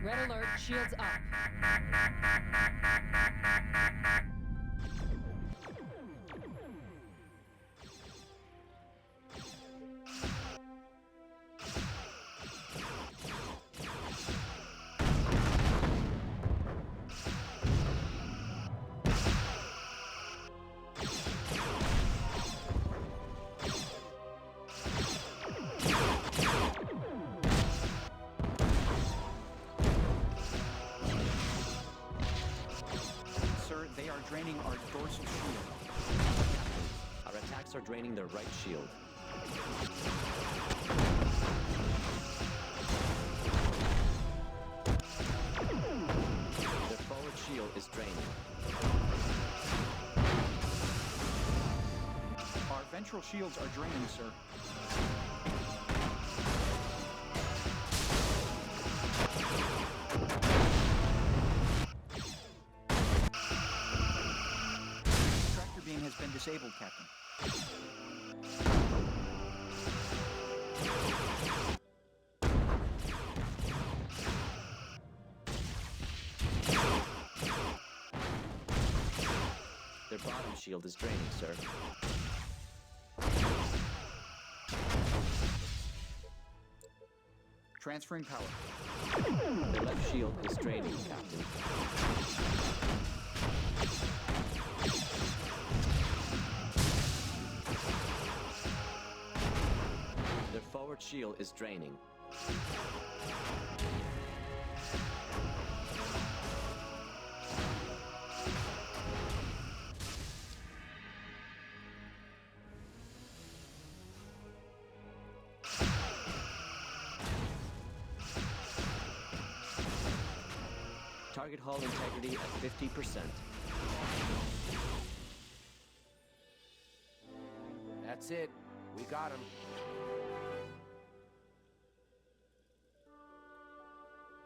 Red alert, shields up. They are draining our dorsal shield. Our attacks are draining their right shield. Their forward shield is draining. Our ventral shields are draining, sir. Has been disabled, Captain. Their bottom shield is draining, sir. Transferring power. Their left shield is draining, Captain. Their forward shield is draining. Target hull integrity at 50%. That's it. We got him.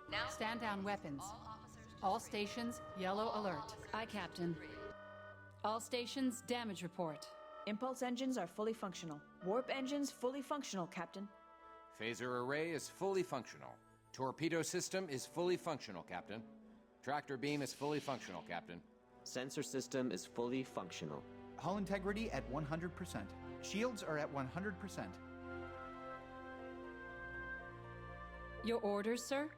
Now stand down weapons. All stations, yellow alert. Aye, Captain. All stations, damage report. Impulse engines are fully functional. Warp engines fully functional, Captain. Phaser array is fully functional. Torpedo system is fully functional, Captain. Tractor beam is fully functional, Captain. Sensor system is fully functional. Hull integrity at 100%. Shields are at 100%. Your orders, sir?